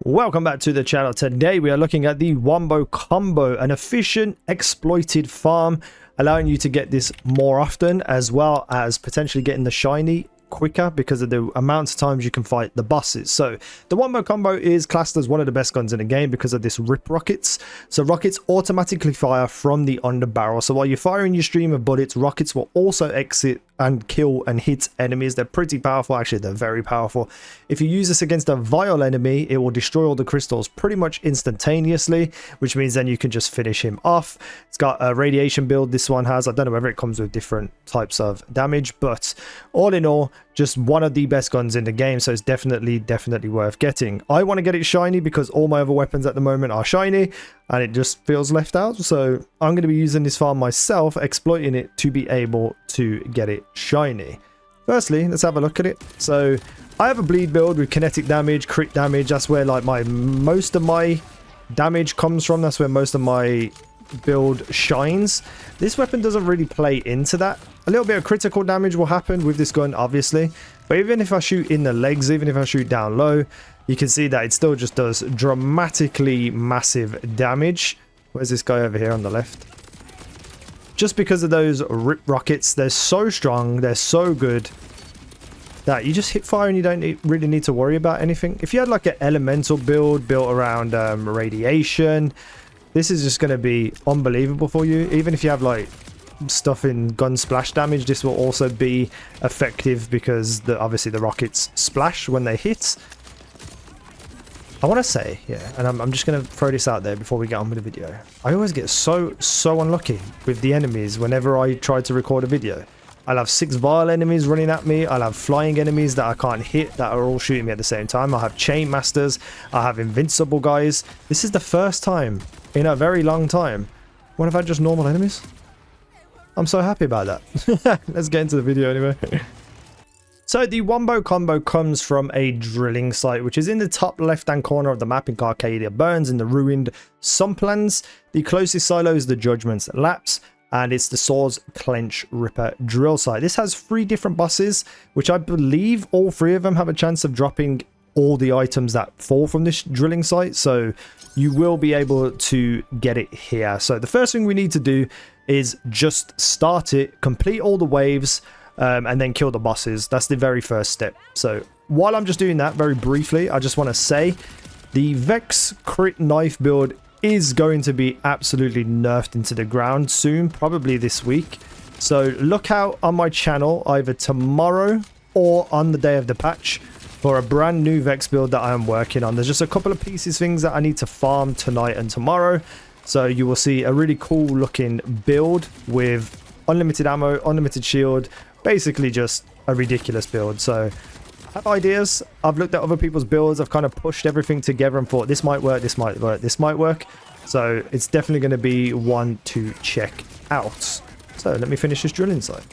Welcome back to the channel. Today we are looking at the Wombo combo, an efficient exploited farm allowing you to get this more often, as well as potentially getting the shiny quicker because of the amount of times you can fight the bosses. So the Wombo combo is classed as one of the best guns in the game because of this rip rockets. So rockets automatically fire from the underbarrel, so while you're firing your stream of bullets, rockets will also exit and kill and hit enemies. They're pretty powerful. Actually, they're very powerful. If you use this against a vile enemy, it will destroy all the crystals pretty much instantaneously, which means then you can just finish him off. It's got a radiation build, this one has. I don't know whether it comes with different types of damage, but all in all, just one of the best guns in the game, so it's definitely worth getting. I want to get it shiny because all my other weapons at the moment are shiny and it just feels left out, so I'm going to be using this farm myself, exploiting it to be able to get it shiny. Firstly, let's have a look at it. So I have a bleed build with kinetic damage, crit damage. That's where like most of my damage comes from. That's where most of my build shines. This weapon doesn't really play into that. A little bit of critical damage will happen with this gun, obviously, but even if I shoot in the legs, even if I shoot down low, you can see that it still just does dramatically massive damage. Where's this guy over here on the left? Just because of those rip rockets, they're so strong, they're so good that you just hit fire and you don't really need to worry about anything. If you had like an elemental build built around radiation, this is just going to be unbelievable for you. Even if you have like stuff in gun splash damage, this will also be effective because obviously the rockets splash when they hit. I want to say, yeah, and I'm just going to throw this out there before we get on with the video. I always get so unlucky with the enemies whenever I try to record a video. I'll have 6 vile enemies running at me. I'll have flying enemies that I can't hit that are all shooting me at the same time. I'll have chain masters. I'll have invincible guys. This is the first time in a very long time when I've had just normal enemies. I'm so happy about that. Let's get into the video anyway. So the Wombo combo comes from a drilling site, which is in the top left-hand corner of the map in Arcadia Burns in the ruined Sumplands. The closest silo is the Judgment's Lapse, and it's the Swords Clench Ripper drill site. This has 3 different bosses, which I believe all 3 of them have a chance of dropping all the items that fall from this drilling site, so you will be able to get it here. So the first thing we need to do is just start it, complete all the waves, and then kill the bosses. That's the very first step. So while I'm just doing that very briefly, I just want to say the Vex crit knife build is going to be absolutely nerfed into the ground soon, probably this week. So look out on my channel either tomorrow or on the day of the patch for a brand new Vex build that I am working on. There's just a couple of things that I need to farm tonight and tomorrow. So you will see a really cool looking build with unlimited ammo, unlimited shield, basically just a ridiculous build. So I have ideas. I've looked at other people's builds. I've kind of pushed everything together and thought this might work, this might work, this might work. So it's definitely going to be one to check out. So let me finish this drilling site.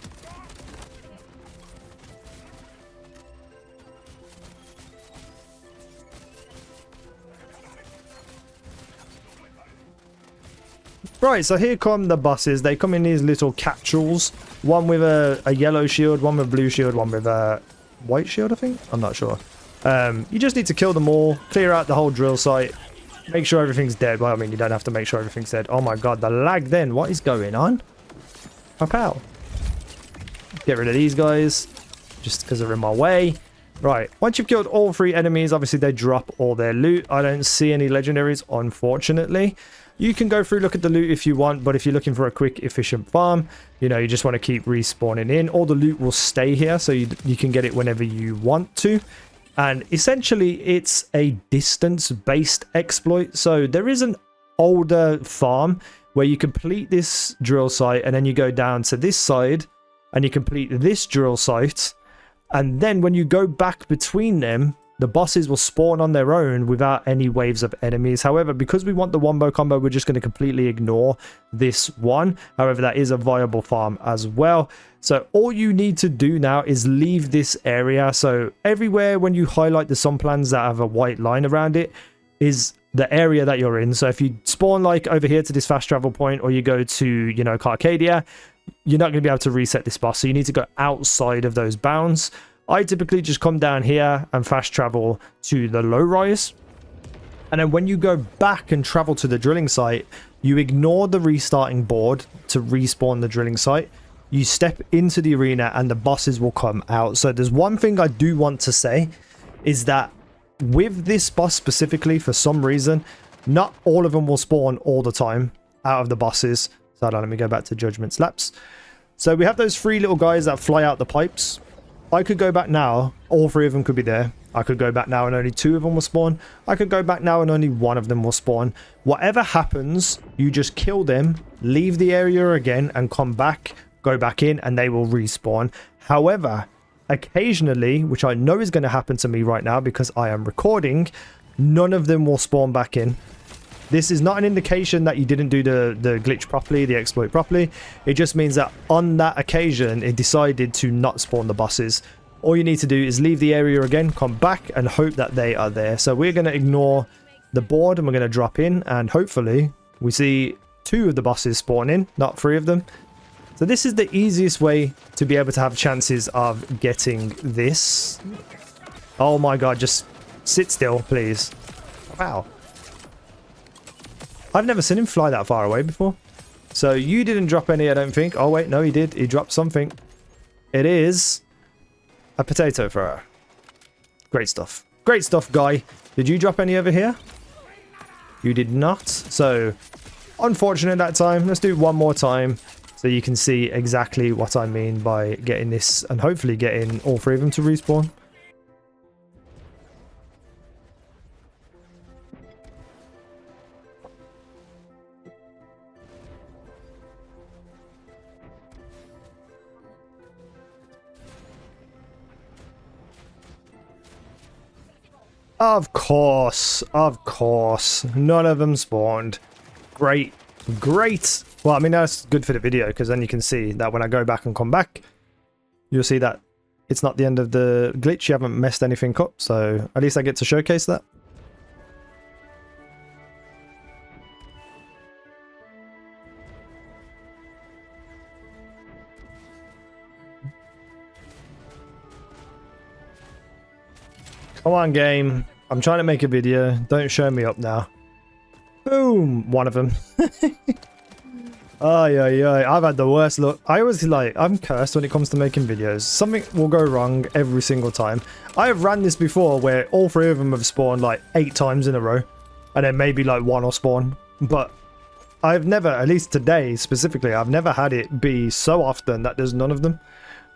Right, so here come the bosses. They come in these little capsules. One with a yellow shield, one with a blue shield, one with a white shield, I think? I'm not sure. You just need to kill them all, clear out the whole drill site, make sure everything's dead. Well, I mean, you don't have to make sure everything's dead. Oh my god, the lag then. What is going on? Pow. Get rid of these guys, just because they're in my way. Right, once you've killed all 3 enemies, obviously they drop all their loot. I don't see any legendaries, unfortunately. You can go through, look at the loot if you want, but if you're looking for a quick, efficient farm, you know, you just want to keep respawning in. All the loot will stay here, so you can get it whenever you want to. And essentially, it's a distance-based exploit. So there is an older farm where you complete this drill site, and then you go down to this side, and you complete this drill site. And then when you go back between them, the bosses will spawn on their own without any waves of enemies. However, because we want the Wombo combo, we're just going to completely ignore this one. However, that is a viable farm as well. So all you need to do now is leave this area. So everywhere when you highlight the Sumplands that have a white line around it is the area that you're in. So if you spawn like over here to this fast travel point, or you go to, you know, Arcadia, you're not going to be able to reset this boss. So you need to go outside of those bounds. I typically just come down here and fast travel to the low rise. And then when you go back and travel to the drilling site, you ignore the restarting board to respawn the drilling site. You step into the arena and the bosses will come out. So there's one thing I do want to say is that with this boss specifically, for some reason, not all of them will spawn all the time out of the bosses. So hold on, let me go back to Judgment Slaps. So we have those 3 little guys that fly out the pipes. I could go back now, all 3 of them could be there. I could go back now and only 2 of them will spawn. I could go back now and only 1 of them will spawn. Whatever happens, you just kill them, leave the area again and come back, go back in and they will respawn. However, occasionally, which I know is going to happen to me right now because I am recording, none of them will spawn back in. This is not an indication that you didn't do the glitch properly, the exploit properly. It just means that on that occasion, it decided to not spawn the bosses. All you need to do is leave the area again, come back, and hope that they are there. So we're going to ignore the board, and we're going to drop in, and hopefully we see 2 of the bosses spawn in, not 3 of them. So this is the easiest way to be able to have chances of getting this. Oh my god, just sit still, please. Wow. I've never seen him fly that far away before. So you didn't drop any, I don't think. Oh wait, no, he did. He dropped something. It is a potato thrower. Great stuff. Great stuff, guy. Did you drop any over here? You did not. So, unfortunate that time. Let's do it one more time so you can see exactly what I mean by getting this and hopefully getting all 3 of them to respawn. Of course, none of them spawned. Great, great. Well, I mean, that's good for the video because then you can see that when I go back and come back, you'll see that it's not the end of the glitch. You haven't messed anything up, so at least I get to showcase that. Come on, game. I'm trying to make a video. Don't show me up now. Boom! One of them. I've had the worst luck. I always I'm cursed when it comes to making videos. Something will go wrong every single time. I have ran this before where all 3 of them have spawned like 8 times in a row. And then maybe like 1 will spawn. But I've never, at least today specifically, I've never had it be so often that there's none of them.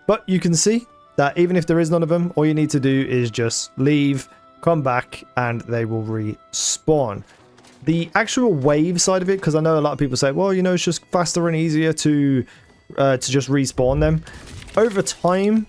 But you can see that even if there is none of them, all you need to do is just leave, come back, and they will respawn. The actual wave side of it, because I know a lot of people say, well, you know, it's just faster and easier to just respawn them. Over time,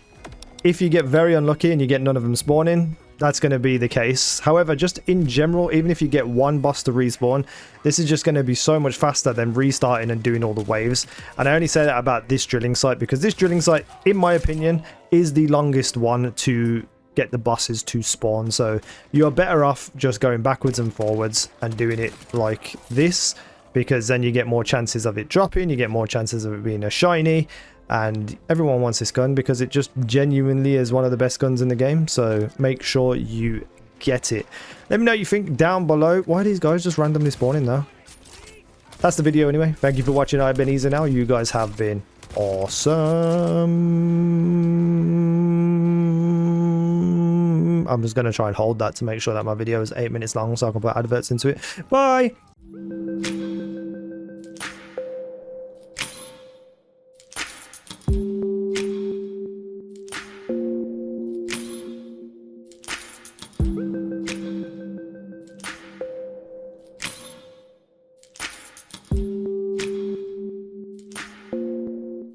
if you get very unlucky and you get none of them spawning, that's going to be the case. However, just in general, even if you get 1 boss to respawn, this is just going to be so much faster than restarting and doing all the waves. And I only say that about this drilling site because this drilling site, in my opinion, is the longest one to get the bosses to spawn. So you're better off just going backwards and forwards and doing it like this, because then you get more chances of it dropping, you get more chances of it being a shiny, and everyone wants this gun because it just genuinely is one of the best guns in the game. So make sure you get it. Let me know what you think down below. Why are these guys just randomly spawning though? That's the video anyway. Thank you for watching. I've been Easy now. You guys have been awesome. I'm just going to try and hold that to make sure that my video is 8 minutes long so I can put adverts into it. Bye!